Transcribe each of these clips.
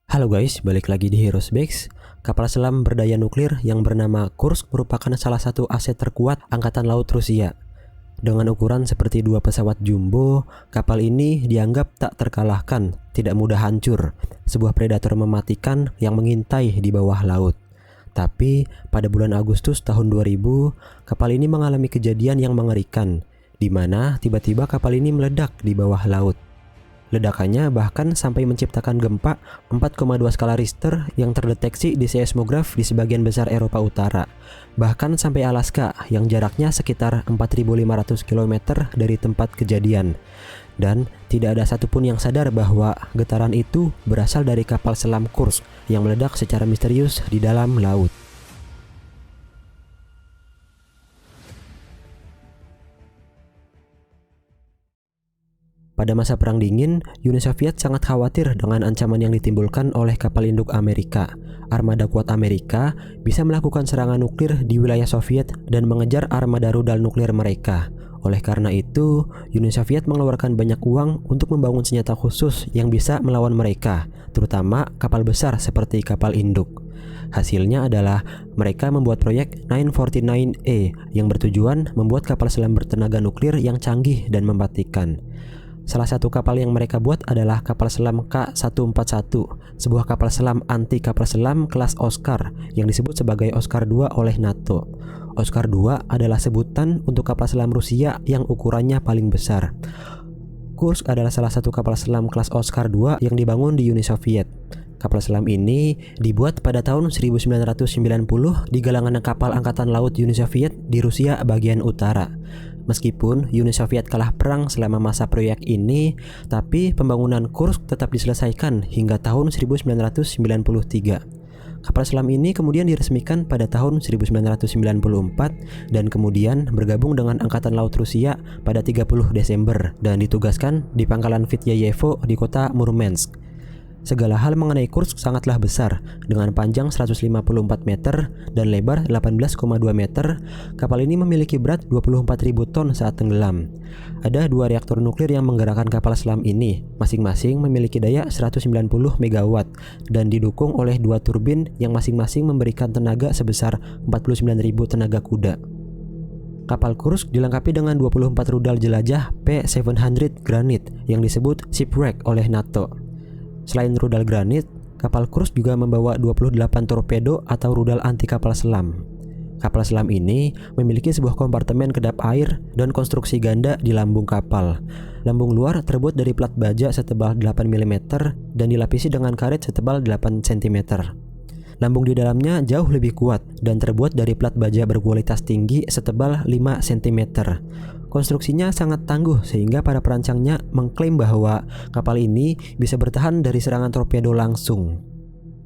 Halo guys, balik lagi di Heroes Base. Kapal selam berdaya nuklir yang bernama Kursk merupakan salah satu aset terkuat Angkatan Laut Rusia. Dengan ukuran seperti dua pesawat jumbo, kapal ini dianggap tak terkalahkan, tidak mudah hancur, sebuah predator mematikan yang mengintai di bawah laut. Tapi pada bulan Agustus tahun 2000, kapal ini mengalami kejadian yang mengerikan, di mana tiba-tiba kapal ini meledak di bawah laut. Ledakannya bahkan sampai menciptakan gempa 4,2 skala Richter yang terdeteksi di seismograf di sebagian besar Eropa Utara. Bahkan sampai Alaska yang jaraknya sekitar 4.500 km dari tempat kejadian. Dan tidak ada satupun yang sadar bahwa getaran itu berasal dari kapal selam Kursk yang meledak secara misterius di dalam laut. Pada masa Perang Dingin, Uni Soviet sangat khawatir dengan ancaman yang ditimbulkan oleh kapal induk Amerika. Armada kuat Amerika bisa melakukan serangan nuklir di wilayah Soviet dan mengejar armada rudal nuklir mereka. Oleh karena itu, Uni Soviet mengeluarkan banyak uang untuk membangun senjata khusus yang bisa melawan mereka, terutama kapal besar seperti kapal induk. Hasilnya adalah mereka membuat proyek 949A yang bertujuan membuat kapal selam bertenaga nuklir yang canggih dan mematikan. Salah satu kapal yang mereka buat adalah kapal selam K-141, sebuah kapal selam anti kapal selam kelas Oscar yang disebut sebagai Oscar II oleh NATO. Oscar II adalah sebutan untuk kapal selam Rusia yang ukurannya paling besar. Kursk adalah salah satu kapal selam kelas Oscar II yang dibangun di Uni Soviet. Kapal selam ini dibuat pada tahun 1990 di galangan kapal Angkatan Laut Uni Soviet di Rusia bagian utara. Meskipun Uni Soviet kalah perang selama masa proyek ini, tapi pembangunan Kursk tetap diselesaikan hingga tahun 1993. Kapal selam ini kemudian diresmikan pada tahun 1994 dan kemudian bergabung dengan Angkatan Laut Rusia pada 30 Desember dan ditugaskan di pangkalan Vityayevo di kota Murmansk. Segala hal mengenai Kursk sangatlah besar. Dengan panjang 154 meter dan lebar 18,2 meter, kapal ini memiliki berat 24.000 ton saat tenggelam. Ada dua reaktor nuklir yang menggerakkan kapal selam ini, masing-masing memiliki daya 190 MW dan didukung oleh dua turbin yang masing-masing memberikan tenaga sebesar 49.000 tenaga kuda. Kapal Kursk dilengkapi dengan 24 rudal jelajah P-700 Granit yang disebut shipwreck oleh NATO. Selain rudal granit, kapal Kursk juga membawa 28 torpedo atau rudal anti kapal selam. Kapal selam ini memiliki sebuah kompartemen kedap air dan konstruksi ganda di lambung kapal. Lambung luar terbuat dari plat baja setebal 8 mm dan dilapisi dengan karet setebal 8 cm. Lambung di dalamnya jauh lebih kuat dan terbuat dari plat baja berkualitas tinggi setebal 5 cm. Konstruksinya sangat tangguh sehingga para perancangnya mengklaim bahwa kapal ini bisa bertahan dari serangan torpedo langsung.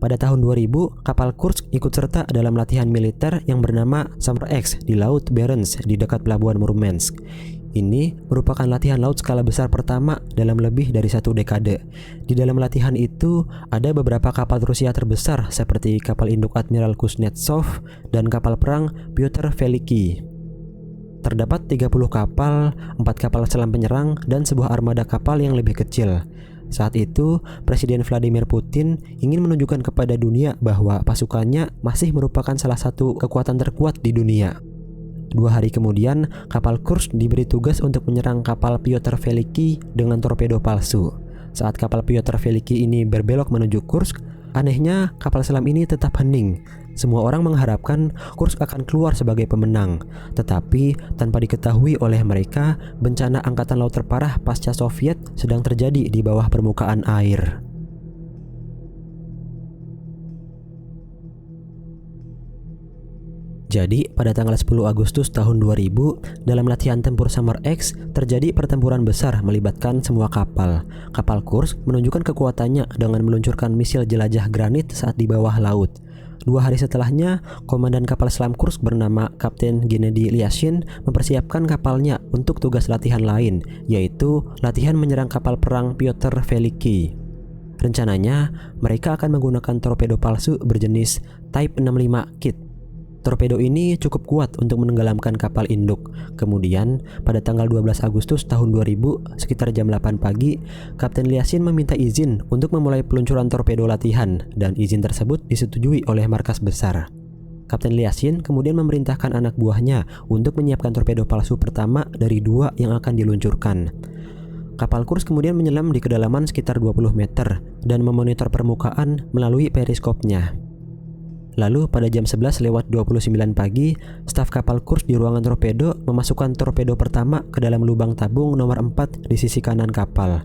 Pada tahun 2000, kapal Kursk ikut serta dalam latihan militer yang bernama Summer X di Laut Barents di dekat pelabuhan Murmansk. Ini merupakan latihan laut skala besar pertama dalam lebih dari 1 dekade. Di dalam latihan itu, ada beberapa kapal Rusia terbesar seperti kapal induk Admiral Kuznetsov dan kapal perang Pyotr Veliky. Terdapat 30 kapal, 4 kapal selam penyerang, dan sebuah armada kapal yang lebih kecil. Saat itu, Presiden Vladimir Putin ingin menunjukkan kepada dunia bahwa pasukannya masih merupakan salah satu kekuatan terkuat di dunia. 2 hari kemudian, kapal Kursk diberi tugas untuk menyerang kapal Pyotr Veliky dengan torpedo palsu. Saat kapal Pyotr Veliky ini berbelok menuju Kursk, anehnya kapal selam ini tetap hening. Semua orang mengharapkan Kursk akan keluar sebagai pemenang, tetapi tanpa diketahui oleh mereka, bencana angkatan laut terparah pasca Soviet sedang terjadi di bawah permukaan air. Jadi, pada tanggal 10 Agustus tahun 2000, dalam latihan tempur Summer X, terjadi pertempuran besar melibatkan semua kapal. Kapal Kursk menunjukkan kekuatannya dengan meluncurkan misil jelajah granit saat di bawah laut. 2 hari setelahnya, komandan kapal selam Kursk bernama Kapten Gennady Lyashin mempersiapkan kapalnya untuk tugas latihan lain, yaitu latihan menyerang kapal perang Pyotr Veliky. Rencananya, mereka akan menggunakan torpedo palsu berjenis Type 65 Kit. Torpedo ini cukup kuat untuk menenggelamkan kapal induk. Kemudian, pada tanggal 12 Agustus tahun 2000, sekitar jam 8 pagi, Kapten Liasin meminta izin untuk memulai peluncuran torpedo latihan, dan izin tersebut disetujui oleh markas besar. Kapten Liasin kemudian memerintahkan anak buahnya untuk menyiapkan torpedo palsu pertama dari 2 yang akan diluncurkan. Kapal Kursk kemudian menyelam di kedalaman sekitar 20 meter dan memonitor permukaan melalui periskopnya. Lalu pada jam 11:29 pagi, staf kapal Kursk di ruangan torpedo memasukkan torpedo pertama ke dalam lubang tabung nomor 4 di sisi kanan kapal.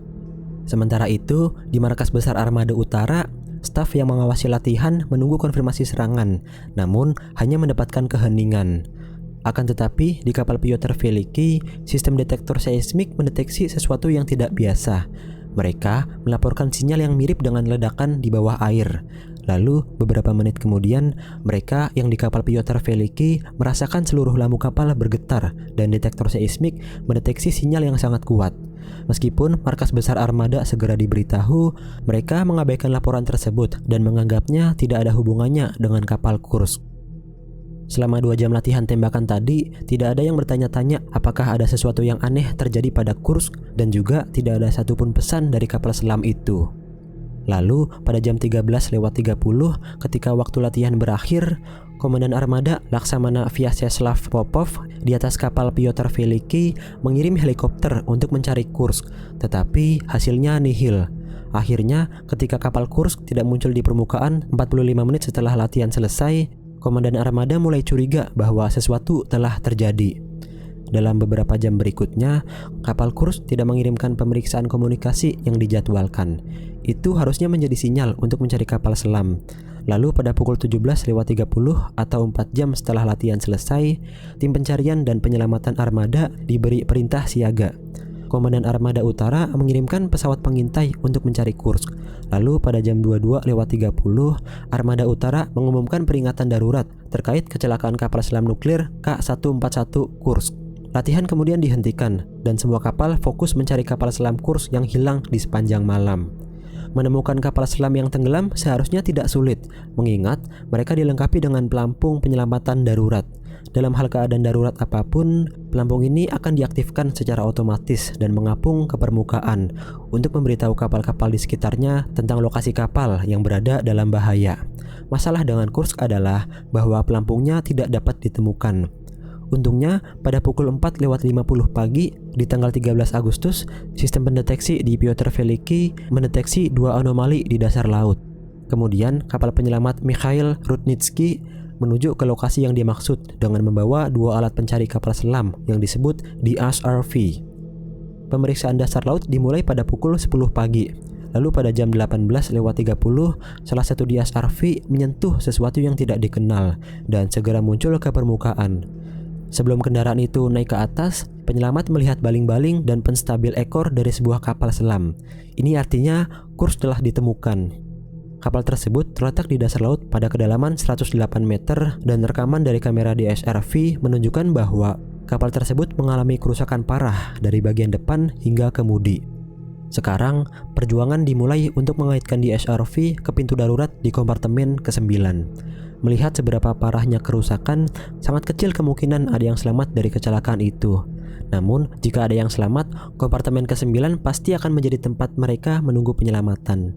Sementara itu, di markas besar Armada Utara, staf yang mengawasi latihan menunggu konfirmasi serangan, namun hanya mendapatkan keheningan. Akan tetapi, di kapal Pyotr Veliki, sistem detektor seismik mendeteksi sesuatu yang tidak biasa. Mereka melaporkan sinyal yang mirip dengan ledakan di bawah air. Lalu, beberapa menit kemudian, mereka yang di kapal Pyotr Veliki merasakan seluruh lampu kapal bergetar dan detektor seismik mendeteksi sinyal yang sangat kuat. Meskipun markas besar armada segera diberitahu, mereka mengabaikan laporan tersebut dan menganggapnya tidak ada hubungannya dengan kapal Kursk. Selama 2 jam latihan tembakan tadi, tidak ada yang bertanya-tanya apakah ada sesuatu yang aneh terjadi pada Kursk, dan juga tidak ada satupun pesan dari kapal selam itu. Lalu, pada jam 13:30 ketika waktu latihan berakhir, Komandan Armada Laksamana Vyacheslav Popov di atas kapal Pyotr Veliki mengirim helikopter untuk mencari Kursk, tetapi hasilnya nihil. Akhirnya, ketika kapal Kursk tidak muncul di permukaan 45 menit setelah latihan selesai, Komandan Armada mulai curiga bahwa sesuatu telah terjadi. Dalam beberapa jam berikutnya, kapal Kursk tidak mengirimkan pemeriksaan komunikasi yang dijadwalkan. Itu harusnya menjadi sinyal untuk mencari kapal selam. Lalu pada pukul 17:30 atau 4 jam setelah latihan selesai, tim pencarian dan penyelamatan armada diberi perintah siaga. Komandan Armada Utara mengirimkan pesawat pengintai untuk mencari Kursk. Lalu pada jam 22:30, Armada Utara mengumumkan peringatan darurat terkait kecelakaan kapal selam nuklir K-141 Kursk. Latihan kemudian dihentikan dan semua kapal fokus mencari kapal selam Kursk yang hilang di sepanjang malam. Menemukan kapal selam yang tenggelam seharusnya tidak sulit, mengingat mereka dilengkapi dengan pelampung penyelamatan darurat. Dalam hal keadaan darurat apapun, pelampung ini akan diaktifkan secara otomatis dan mengapung ke permukaan untuk memberitahu kapal-kapal di sekitarnya tentang lokasi kapal yang berada dalam bahaya. Masalah dengan Kursk adalah bahwa pelampungnya tidak dapat ditemukan. Untungnya, pada pukul 4:50 pagi di tanggal 13 Agustus, sistem pendeteksi di Pyotr Veliki mendeteksi 2 anomali di dasar laut. Kemudian, kapal penyelamat Mikhail Rudnitsky menuju ke lokasi yang dimaksud dengan membawa 2 alat pencari kapal selam yang disebut DSRV. Pemeriksaan dasar laut dimulai pada pukul 10 pagi. Lalu pada jam 18:30, salah satu DSRV menyentuh sesuatu yang tidak dikenal dan segera muncul ke permukaan. Sebelum kendaraan itu naik ke atas, penyelamat melihat baling-baling dan penstabil ekor dari sebuah kapal selam. Ini artinya Kursk telah ditemukan. Kapal tersebut terletak di dasar laut pada kedalaman 108 meter dan rekaman dari kamera DSRV menunjukkan bahwa kapal tersebut mengalami kerusakan parah dari bagian depan hingga kemudi. Sekarang, perjuangan dimulai untuk mengaitkan DSRV ke pintu darurat di kompartemen ke-9. Melihat seberapa parahnya kerusakan, sangat kecil kemungkinan ada yang selamat dari kecelakaan itu. Namun, jika ada yang selamat, kompartemen ke-9 pasti akan menjadi tempat mereka menunggu penyelamatan.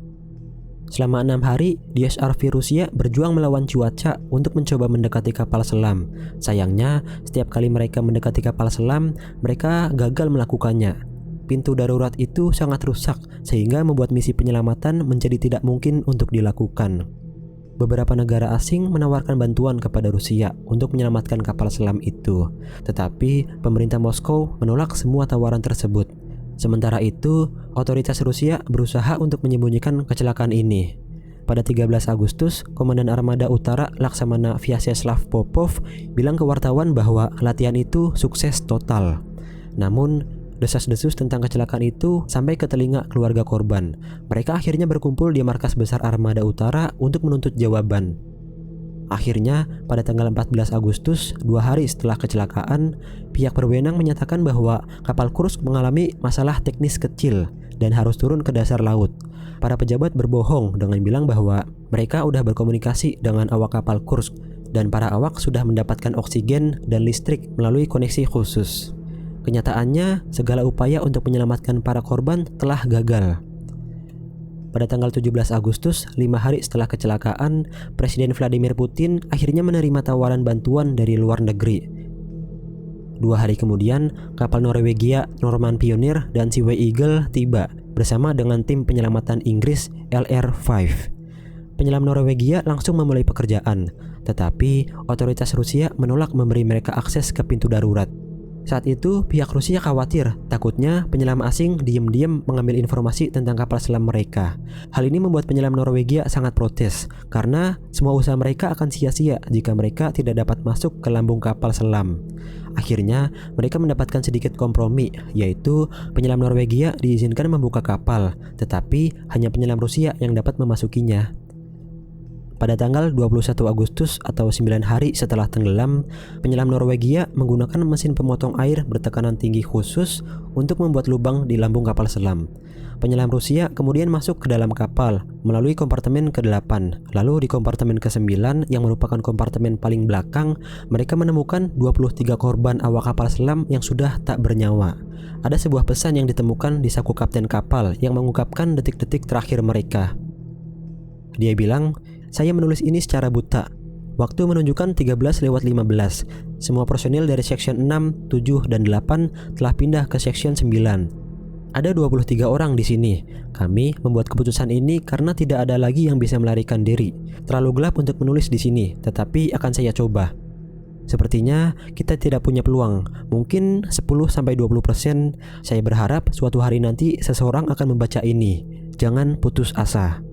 Selama 6 hari, DSRV Rusia berjuang melawan cuaca untuk mencoba mendekati kapal selam. Sayangnya, setiap kali mereka mendekati kapal selam, mereka gagal melakukannya. Pintu darurat itu sangat rusak, sehingga membuat misi penyelamatan menjadi tidak mungkin untuk dilakukan. Beberapa negara asing menawarkan bantuan kepada Rusia untuk menyelamatkan kapal selam itu, tetapi pemerintah Moskow menolak semua tawaran tersebut. Sementara itu, otoritas Rusia berusaha untuk menyembunyikan kecelakaan ini. Pada 13 Agustus, Komandan Armada Utara Laksamana Vyacheslav Popov bilang ke wartawan bahwa latihan itu sukses total. Namun, desas-desus tentang kecelakaan itu sampai ke telinga keluarga korban. Mereka akhirnya berkumpul di markas besar Armada Utara untuk menuntut jawaban. Akhirnya, pada tanggal 14 Agustus, 2 hari setelah kecelakaan, pihak berwenang menyatakan bahwa kapal Kursk mengalami masalah teknis kecil dan harus turun ke dasar laut. Para pejabat berbohong dengan bilang bahwa mereka udah berkomunikasi dengan awak kapal Kursk dan para awak sudah mendapatkan oksigen dan listrik melalui koneksi khusus. Kenyataannya, segala upaya untuk menyelamatkan para korban telah gagal. Pada tanggal 17 Agustus, 5 hari setelah kecelakaan, Presiden Vladimir Putin akhirnya menerima tawaran bantuan dari luar negeri. 2 hari kemudian, kapal Norwegia Norman Pioneer dan Sea Eagle tiba bersama dengan tim penyelamatan Inggris LR5. Penyelam Norwegia langsung memulai pekerjaan, tetapi otoritas Rusia menolak memberi mereka akses ke pintu darurat. Saat itu, pihak Rusia khawatir, takutnya penyelam asing diam-diam mengambil informasi tentang kapal selam mereka. Hal ini membuat penyelam Norwegia sangat protes, karena semua usaha mereka akan sia-sia jika mereka tidak dapat masuk ke lambung kapal selam. Akhirnya, mereka mendapatkan sedikit kompromi, yaitu penyelam Norwegia diizinkan membuka kapal, tetapi hanya penyelam Rusia yang dapat memasukinya. Pada tanggal 21 Agustus atau 9 hari setelah tenggelam, penyelam Norwegia menggunakan mesin pemotong air bertekanan tinggi khusus untuk membuat lubang di lambung kapal selam. Penyelam Rusia kemudian masuk ke dalam kapal melalui kompartemen ke-8. Lalu di kompartemen ke-9 yang merupakan kompartemen paling belakang, mereka menemukan 23 korban awak kapal selam yang sudah tak bernyawa. Ada sebuah pesan yang ditemukan di saku kapten kapal yang mengungkapkan detik-detik terakhir mereka. Dia bilang, "Saya menulis ini secara buta. Waktu menunjukkan 13:15. Semua personil dari Section 6, 7, dan 8 telah pindah ke Section 9. Ada 23 orang di sini. Kami membuat keputusan ini karena tidak ada lagi yang bisa melarikan diri. Terlalu gelap untuk menulis di sini, tetapi akan saya coba. Sepertinya kita tidak punya peluang. Mungkin 10-20%. Saya berharap suatu hari nanti seseorang akan membaca ini. Jangan putus asa."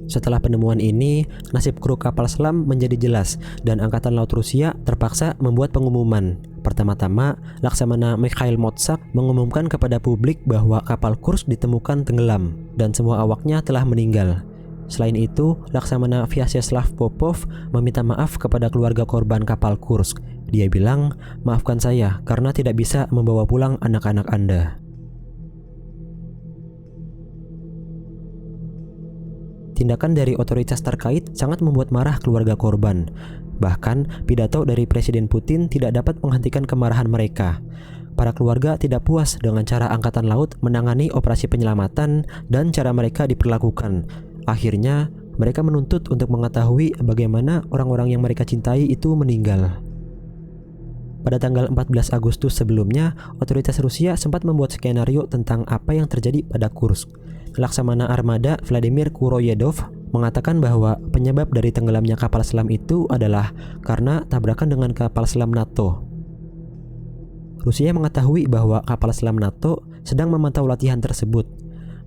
Setelah penemuan ini, nasib kru kapal selam menjadi jelas dan Angkatan Laut Rusia terpaksa membuat pengumuman. Pertama-tama, Laksamana Mikhail Motsak mengumumkan kepada publik bahwa kapal Kursk ditemukan tenggelam dan semua awaknya telah meninggal. Selain itu, Laksamana Vyacheslav Popov meminta maaf kepada keluarga korban kapal Kursk. Dia bilang, "Maafkan saya karena tidak bisa membawa pulang anak-anak Anda." Tindakan dari otoritas terkait sangat membuat marah keluarga korban. Bahkan, pidato dari Presiden Putin tidak dapat menghentikan kemarahan mereka. Para keluarga tidak puas dengan cara Angkatan Laut menangani operasi penyelamatan dan cara mereka diperlakukan. Akhirnya, mereka menuntut untuk mengetahui bagaimana orang-orang yang mereka cintai itu meninggal. Pada tanggal 14 Agustus sebelumnya, otoritas Rusia sempat membuat skenario tentang apa yang terjadi pada Kursk. Laksamana Armada Vladimir Kuroyedov mengatakan bahwa penyebab dari tenggelamnya kapal selam itu adalah karena tabrakan dengan kapal selam NATO. Rusia mengetahui bahwa kapal selam NATO sedang memantau latihan tersebut.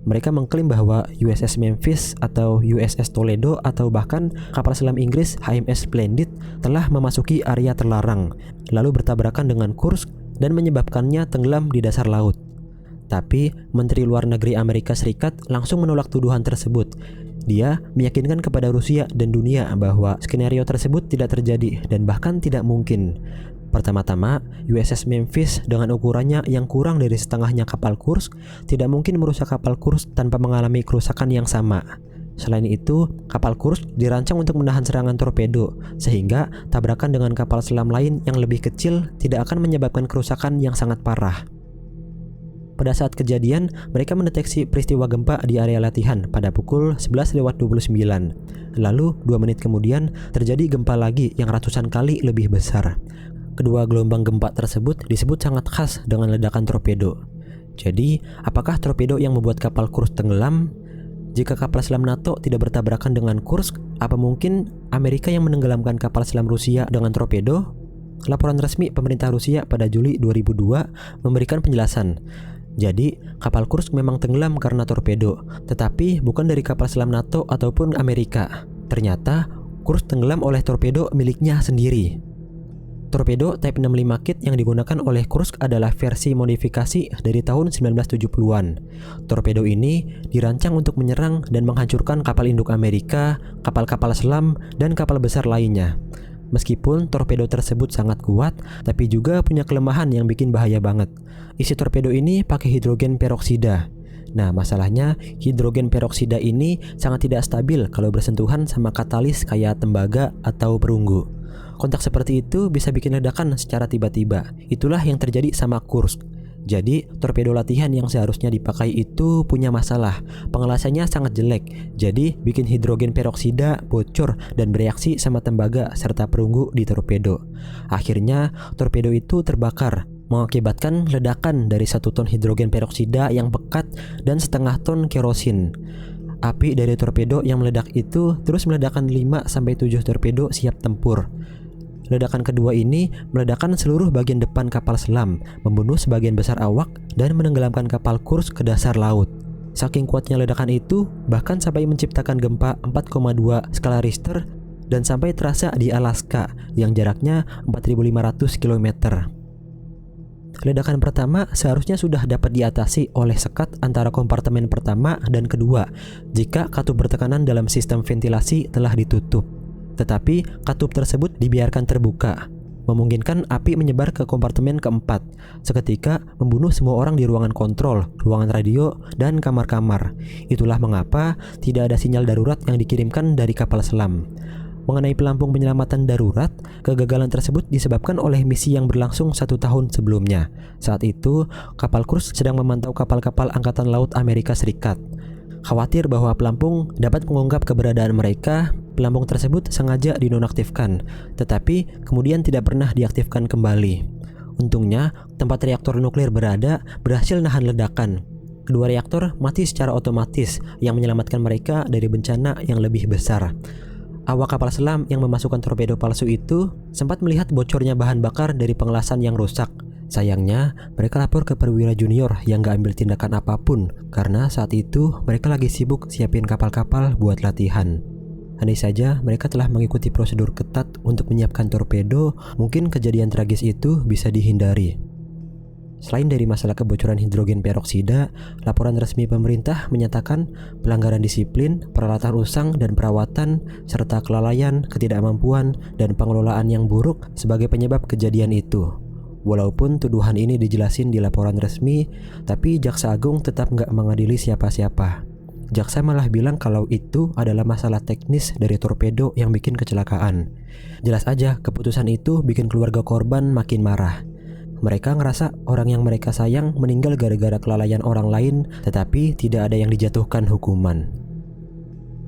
Mereka mengklaim bahwa USS Memphis atau USS Toledo atau bahkan kapal selam Inggris HMS Splendid telah memasuki area terlarang, lalu bertabrakan dengan Kursk dan menyebabkannya tenggelam di dasar laut. Tapi Menteri Luar Negeri Amerika Serikat langsung menolak tuduhan tersebut. Dia meyakinkan kepada Rusia dan dunia bahwa skenario tersebut tidak terjadi dan bahkan tidak mungkin. Pertama-tama, USS Memphis dengan ukurannya yang kurang dari setengahnya kapal Kursk tidak mungkin merusak kapal Kursk tanpa mengalami kerusakan yang sama. Selain itu, kapal Kursk dirancang untuk menahan serangan torpedo, sehingga tabrakan dengan kapal selam lain yang lebih kecil tidak akan menyebabkan kerusakan yang sangat parah. Pada saat kejadian, mereka mendeteksi peristiwa gempa di area latihan pada pukul 11:29. Lalu, 2 menit kemudian, terjadi gempa lagi yang ratusan kali lebih besar. Kedua gelombang gempa tersebut disebut sangat khas dengan ledakan torpedo. Jadi, apakah torpedo yang membuat kapal Kursk tenggelam? Jika kapal selam NATO tidak bertabrakan dengan Kursk, apa mungkin Amerika yang menenggelamkan kapal selam Rusia dengan torpedo? Laporan resmi pemerintah Rusia pada Juli 2002 memberikan penjelasan. Jadi, kapal Kursk memang tenggelam karena torpedo, tetapi bukan dari kapal selam NATO ataupun Amerika. Ternyata, Kursk tenggelam oleh torpedo miliknya sendiri. Torpedo Type 65 Kit yang digunakan oleh Kursk adalah versi modifikasi dari tahun 1970-an. Torpedo ini dirancang untuk menyerang dan menghancurkan kapal induk Amerika, kapal-kapal selam, dan kapal besar lainnya. Meskipun torpedo tersebut sangat kuat, tapi juga punya kelemahan yang bikin bahaya banget. Isi torpedo ini pakai hidrogen peroksida. Nah, masalahnya hidrogen peroksida ini sangat tidak stabil kalau bersentuhan sama katalis kayak tembaga atau perunggu. Kontak seperti itu bisa bikin ledakan secara tiba-tiba. Itulah yang terjadi sama Kursk. Jadi, torpedo latihan yang seharusnya dipakai itu punya masalah. Pengelasannya sangat jelek. Jadi, bikin hidrogen peroksida bocor dan bereaksi sama tembaga serta perunggu di torpedo. Akhirnya, torpedo itu terbakar, mengakibatkan ledakan dari 1 ton hidrogen peroksida yang pekat dan setengah ton kerosin. Api dari torpedo yang meledak itu terus meledakkan 5-7 torpedo siap tempur. Ledakan kedua ini meledakkan seluruh bagian depan kapal selam, membunuh sebagian besar awak dan menenggelamkan kapal Kursk ke dasar laut. Saking kuatnya ledakan itu, bahkan sampai menciptakan gempa 4,2 skala Richter dan sampai terasa di Alaska yang jaraknya 4.500 km. Ledakan pertama seharusnya sudah dapat diatasi oleh sekat antara kompartemen pertama dan kedua jika katup bertekanan dalam sistem ventilasi telah ditutup. Tetapi katup tersebut dibiarkan terbuka, memungkinkan api menyebar ke kompartemen keempat, seketika membunuh semua orang di ruangan kontrol, ruangan radio, dan kamar-kamar. Itulah mengapa tidak ada sinyal darurat yang dikirimkan dari kapal selam. Mengenai pelampung penyelamatan darurat, kegagalan tersebut disebabkan oleh misi yang berlangsung 1 tahun sebelumnya. Saat itu, kapal Kursk sedang memantau kapal-kapal Angkatan Laut Amerika Serikat. Khawatir bahwa pelampung dapat mengungkap keberadaan mereka, pelampung tersebut sengaja dinonaktifkan, tetapi kemudian tidak pernah diaktifkan kembali. Untungnya, tempat reaktor nuklir berada berhasil nahan ledakan. Kedua reaktor mati secara otomatis yang menyelamatkan mereka dari bencana yang lebih besar. Awak kapal selam yang memasukkan torpedo palsu itu sempat melihat bocornya bahan bakar dari pengelasan yang rusak. Sayangnya, mereka lapor ke perwira junior yang gak ambil tindakan apapun karena saat itu mereka lagi sibuk siapin kapal-kapal buat latihan. Andai saja mereka telah mengikuti prosedur ketat untuk menyiapkan torpedo, mungkin kejadian tragis itu bisa dihindari. Selain dari masalah kebocoran hidrogen peroksida, laporan resmi pemerintah menyatakan pelanggaran disiplin, peralatan usang dan perawatan, serta kelalaian, ketidakmampuan, dan pengelolaan yang buruk sebagai penyebab kejadian itu. Walaupun tuduhan ini dijelasin di laporan resmi, tapi Jaksa Agung tetap nggak mengadili siapa-siapa. Jaksa malah bilang kalau itu adalah masalah teknis dari torpedo yang bikin kecelakaan. Jelas aja keputusan itu bikin keluarga korban makin marah. Mereka ngerasa orang yang mereka sayang meninggal gara-gara kelalaian orang lain, tetapi tidak ada yang dijatuhkan hukuman.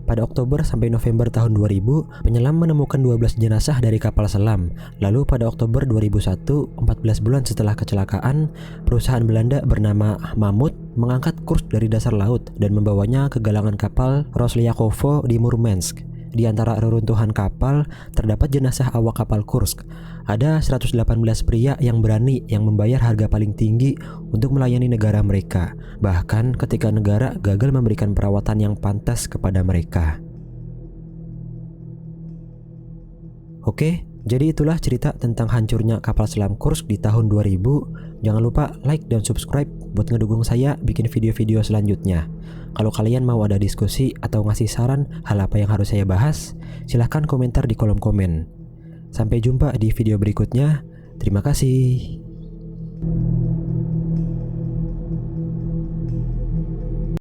Pada Oktober sampai November tahun 2000, penyelam menemukan 12 jenazah dari kapal selam. Lalu pada Oktober 2001, 14 bulan setelah kecelakaan, perusahaan Belanda bernama Mammoet mengangkat Kursk dari dasar laut dan membawanya ke galangan kapal Roslyakovo di Murmansk. Di antara reruntuhan kapal, terdapat jenazah awak kapal Kursk. Ada 118 pria yang berani yang membayar harga paling tinggi untuk melayani negara mereka, bahkan ketika negara gagal memberikan perawatan yang pantas kepada mereka. Oke, jadi itulah cerita tentang hancurnya kapal selam Kursk di tahun 2000. Jangan lupa like dan subscribe buat ngedukung saya bikin video-video selanjutnya. Kalau kalian mau ada diskusi atau ngasih saran hal apa yang harus saya bahas, silahkan komentar di kolom komen. Sampai jumpa di video berikutnya. Terima kasih.